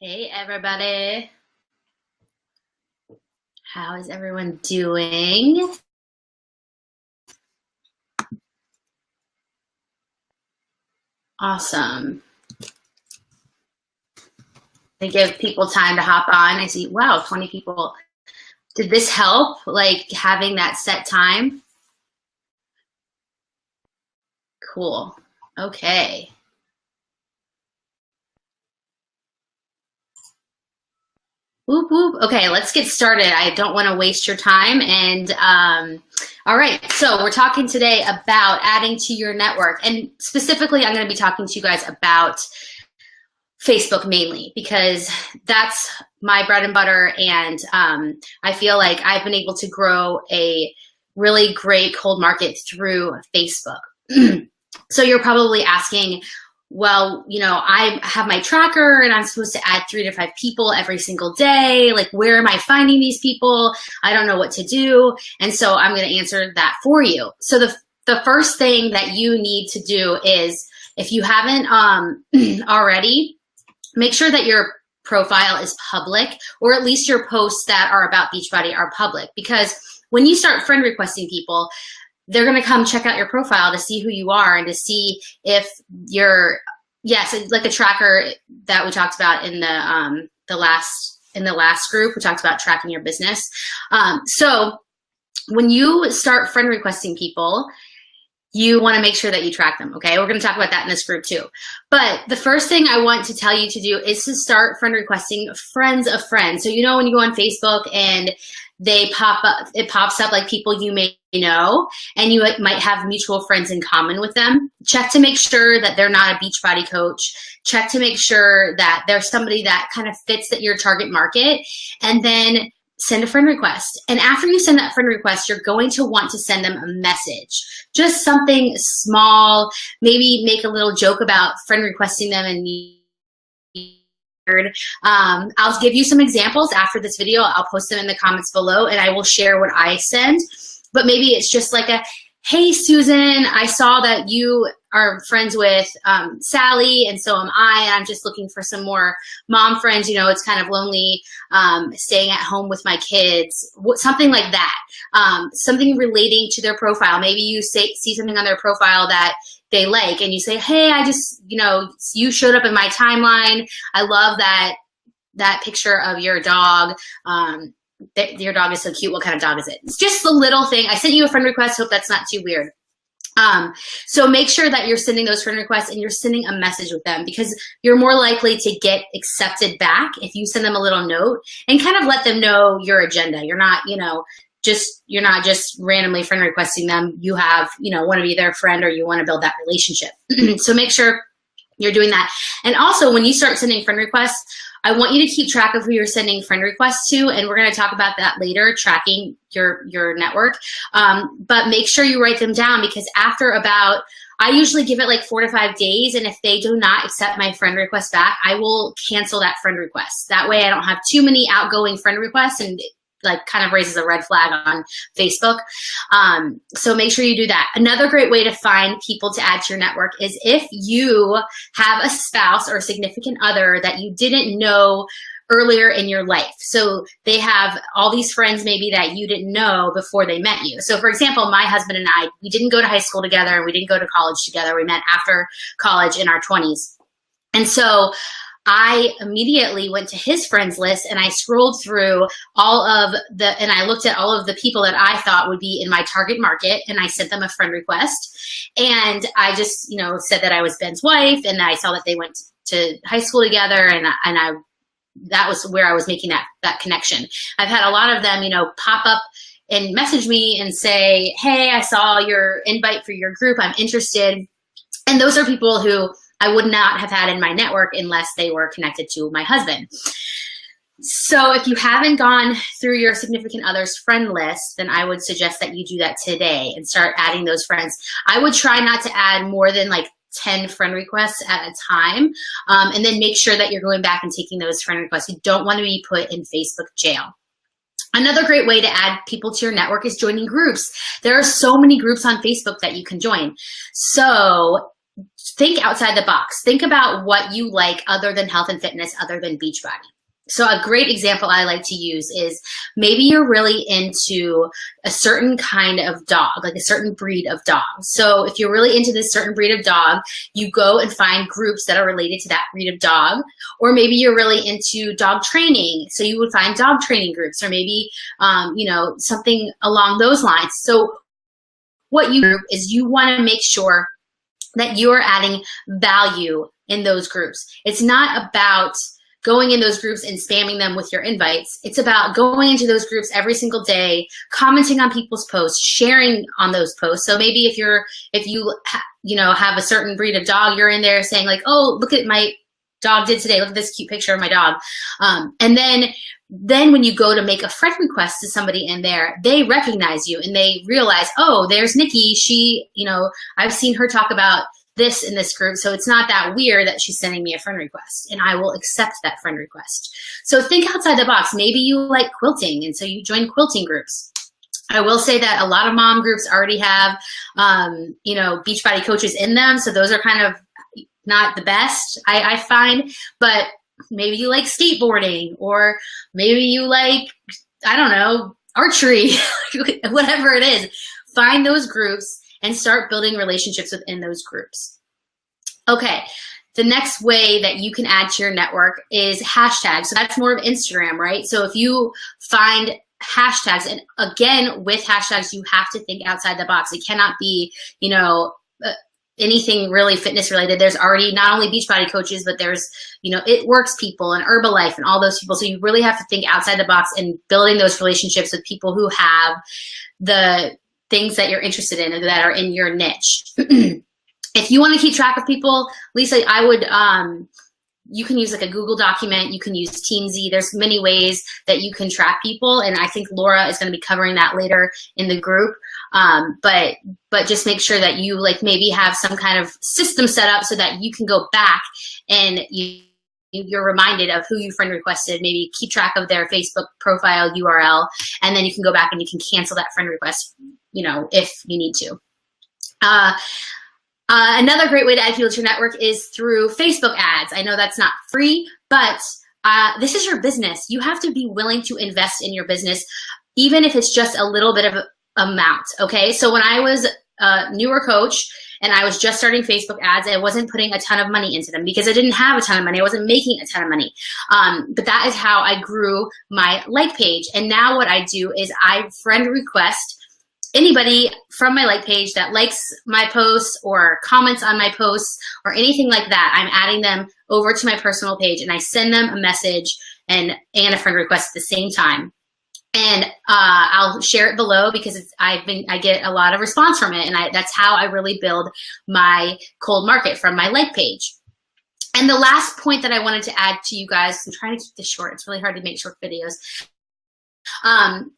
Hey everybody, how is everyone doing? Awesome. They give people time to hop on. I see, wow, 20 people. Did this help, like having that set time? Cool. Okay. Whoop, whoop. Okay, let's get started. I don't want to waste your time. All right, so we're talking today about adding to your network. And specifically, I'm going to be talking to you guys about Facebook mainly because that's my bread and butter. And I feel like I've been able to grow a really great cold market through Facebook. So you're probably asking, well, I have my tracker and I'm supposed to add 3 to 5 people every single day. Like, where am I finding these people? I don't know what to do. And so I'm going to answer that for you. So the first thing that you need to do is, if you haven't already, make sure that your profile is public, or at least your posts that are about Beachbody are public. Because when you start friend requesting people, they're going to come check out your profile to see who you are and to see if you're, yes, like the tracker that we talked about in the last group. We talked about tracking your business. So when you start friend requesting people, you want to make sure that you track them, okay? We're going to talk about that in this group too. But the first thing I want to tell you to do is to start friend requesting friends of friends. So when you go on Facebook and they pop up, it pops up like people you may know, and you might have mutual friends in common with them. Check to make sure that they're not a Beachbody coach. Check to make sure that there's somebody that kind of fits your target market, and then send a friend request. And after you send that friend request, you're going to want to send them a message, just something small, maybe make a little joke about friend requesting them and I'll give you some examples after this video. I'll post them in the comments below and I will share what I send. But maybe it's just like a, hey, Susan, I saw that you are friends with Sally, and so am I, and I'm just looking for some more mom friends. It's kind of lonely staying at home with my kids, something like that. Something relating to their profile. Maybe you see something on their profile that they like, and you say, hey, I just, you showed up in my timeline. I love that picture of your dog. Your dog is so cute. What kind of dog is it? It's just a little thing. I sent you a friend request. Hope that's not too weird. So make sure that you're sending those friend requests and you're sending a message with them, because you're more likely to get accepted back if you send them a little note and kind of let them know your agenda. You're not, you're not just randomly friend requesting them. You have, want to be their friend, or you want to build that relationship. So make sure you're doing that. And also, when you start sending friend requests, I want you to keep track of who you're sending friend requests to, and we're going to talk about that later, tracking your network. But make sure you write them down, because after I usually give it like 4 to 5 days, and if they do not accept my friend request back, I will cancel that friend request. That way I don't have too many outgoing friend requests, and like kind of raises a red flag on Facebook. So make sure you do that. Another great way to find people to add to your network is if you have a spouse or a significant other that you didn't know earlier in your life. So they have all these friends maybe that you didn't know before they met you. So for example, my husband and I, we didn't go to high school together, and we didn't go to college together. We met after college in our 20s. And so I immediately went to his friends list, and I scrolled through and I looked at all of the people that I thought would be in my target market, and I sent them a friend request. And I just, said that I was Ben's wife, and I saw that they went to high school together, and that was where I was making that connection. I've had a lot of them, pop up and message me and say, hey, I saw your invite for your group. I'm interested. And those are people who I would not have had in my network unless they were connected to my husband. So if you haven't gone through your significant other's friend list, then I would suggest that you do that today and start adding those friends. I would try not to add more than like 10 friend requests at a time, and then make sure that you're going back and taking those friend requests. You don't want to be put in Facebook jail. Another great way to add people to your network is joining groups. There are so many groups on Facebook that you can join. So think outside the box. Think about what you like other than health and fitness, other than Beachbody. So a great example I like to use is maybe you're really into a certain kind of dog, like a certain breed of dog. So if you're really into this certain breed of dog, you go and find groups that are related to that breed of dog. Or maybe you're really into dog training, so you would find dog training groups, or maybe something along those lines. So what you do is you want to make sure that you are adding value in those groups. It's not about going in those groups and spamming them with your invites. It's about going into those groups every single day, commenting on people's posts, sharing on those posts. So maybe if you have a certain breed of dog, you're in there saying like, oh, look at my dog did today. Look at this cute picture of my dog. And then when you go to make a friend request to somebody in there, they recognize you and they realize, oh, there's Nikki. She, I've seen her talk about this in this group, so it's not that weird that she's sending me a friend request, and I will accept that friend request. So think outside the box. Maybe you like quilting, and so you join quilting groups. I will say that a lot of mom groups already have, Beachbody coaches in them, so those are kind of not the best, I find, but maybe you like skateboarding, or maybe you like, I don't know, archery, whatever it is. Find those groups and start building relationships within those groups. Okay, the next way that you can add to your network is hashtags. So that's more of Instagram, right? So if you find hashtags, and again, with hashtags, you have to think outside the box. It cannot be, anything really fitness related. There's already not only Beachbody coaches, but there's, It Works people and Herbalife and all those people. So you really have to think outside the box and building those relationships with people who have the things that you're interested in and that are in your niche. If you want to keep track of people, Lisa, I would, you can use like a Google document. You can use Teamsy. There's many ways that you can track people. And I think Laura is going to be covering that later in the group. But just make sure that you maybe have some kind of system set up so that you can go back and you're reminded of who you friend requested, maybe keep track of their Facebook profile URL, and then you can go back and you can cancel that friend request, if you need to. Another great way to add people to your network is through Facebook ads. I know that's not free, but this is your business. You have to be willing to invest in your business, even if it's just a little bit of amount, okay? So when I was a newer coach and I was just starting Facebook ads, I wasn't putting a ton of money into them because I didn't have a ton of money. I wasn't making a ton of money. But that is how I grew my like page. And now what I do is I friend request anybody from my like page that likes my posts or comments on my posts or anything like that. I'm adding them over to my personal page and I send them a message and a friend request at the same time. And I'll share it below because I get a lot of response from it, and that's how I really build my cold market, from my like page. And the last point that I wanted to add to you guys, I'm trying to keep this short. It's really hard to make short videos.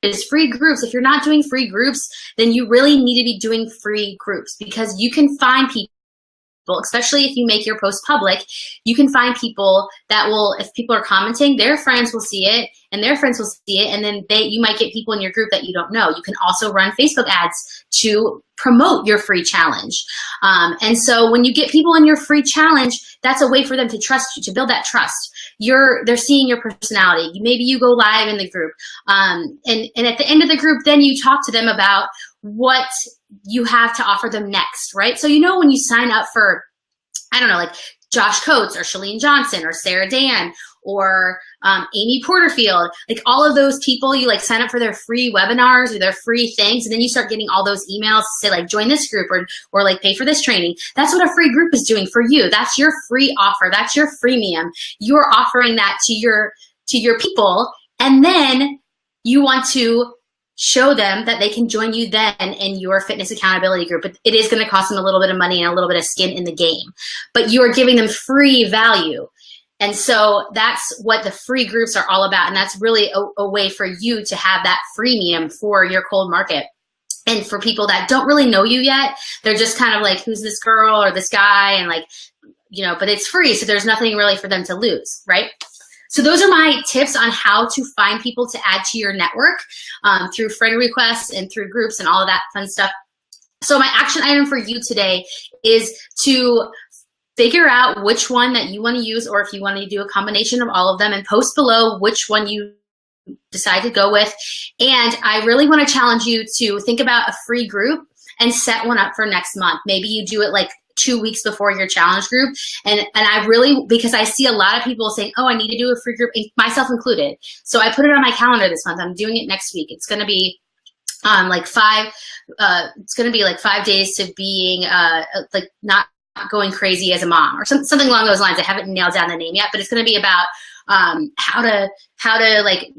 Is free groups. If you're not doing free groups, then you really need to be doing free groups, because you can find people, especially if you make your post public, you can find people that will, if people are commenting, their friends will see it and their friends will see it, and then you might get people in your group that you don't know. You can also run Facebook ads to promote your free challenge. And so when you get people in your free challenge, that's a way for them to trust you, to build that trust. They're seeing your personality. Maybe you go live in the group. And at the end of the group, then you talk to them about what you have to offer them next, right? So when you sign up for, I don't know, like Josh Coates or Shalene Johnson or Sarah Dan or Amy Porterfield, like all of those people, you sign up for their free webinars or their free things, and then you start getting all those emails to say join this group or pay for this training. That's what a free group is doing for you. That's your free offer. That's your freemium. You're offering that to your people, and then you want to show them that they can join you then in your fitness accountability group. But it is going to cost them a little bit of money and a little bit of skin in the game, but you are giving them free value. And so that's what the free groups are all about. And that's really a way for you to have that freemium for your cold market. And for people that don't really know you yet, they're just kind of like, who's this girl or this guy? And but it's free. So there's nothing really for them to lose, right? So those are my tips on how to find people to add to your network through friend requests and through groups and all of that fun stuff. So my action item for you today is to figure out which one that you want to use, or if you want to do a combination of all of them, and post below which one you decide to go with. And I really want to challenge you to think about a free group and set one up for next month. Maybe you do it like 2 weeks before your challenge group. And I really, because I see a lot of people saying, oh, I need to do a free group, myself included. So I put it on my calendar this month. I'm doing it next week. It's going to be it's going to be like 5 days to being like not going crazy as a mom, or something along those lines. I haven't nailed down the name yet, but it's going to be about how to like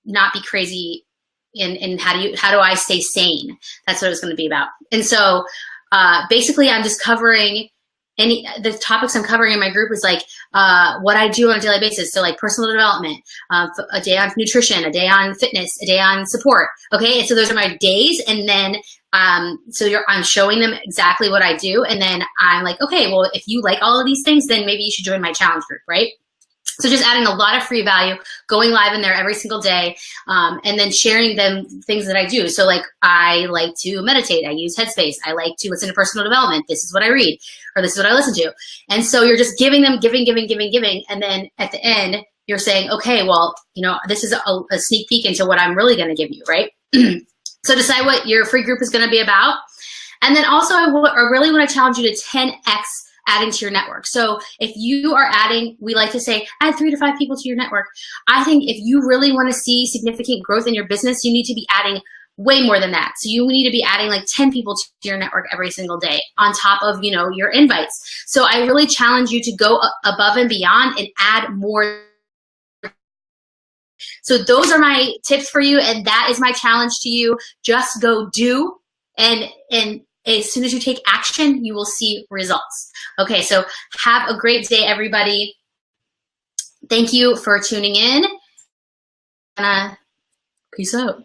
not be crazy, and how do I stay sane? That's what it's going to be about. And so basically I'm just covering the topics I'm covering in my group is like what I do on a daily basis. So like personal development, a day on nutrition, a day on fitness, a day on support. Okay, and so those are my days, and then I'm showing them exactly what I do, and then I'm like, okay, well, if you like all of these things, then maybe you should join my challenge group, right? So just adding a lot of free value, going live in there every single day, and then sharing them things that I do. So like I like to meditate. I use Headspace. I like to listen to personal development. This is what I read, or this is what I listen to. And so you're just giving them, giving. And then at the end, you're saying, okay, well, this is a sneak peek into what I'm really going to give you, right? So decide what your free group is going to be about. And then also I really want to challenge you to 10x adding to your network. So if you are adding, we like to say, add 3 to 5 people to your network. I think if you really want to see significant growth in your business, you need to be adding way more than that. So you need to be adding like 10 people to your network every single day on top of, your invites. So I really challenge you to go above and beyond and add more. So those are my tips for you, and that is my challenge to you. Just go do, and as soon as you take action, you will see results. Okay, so have a great day, everybody. Thank you for tuning in. Peace out.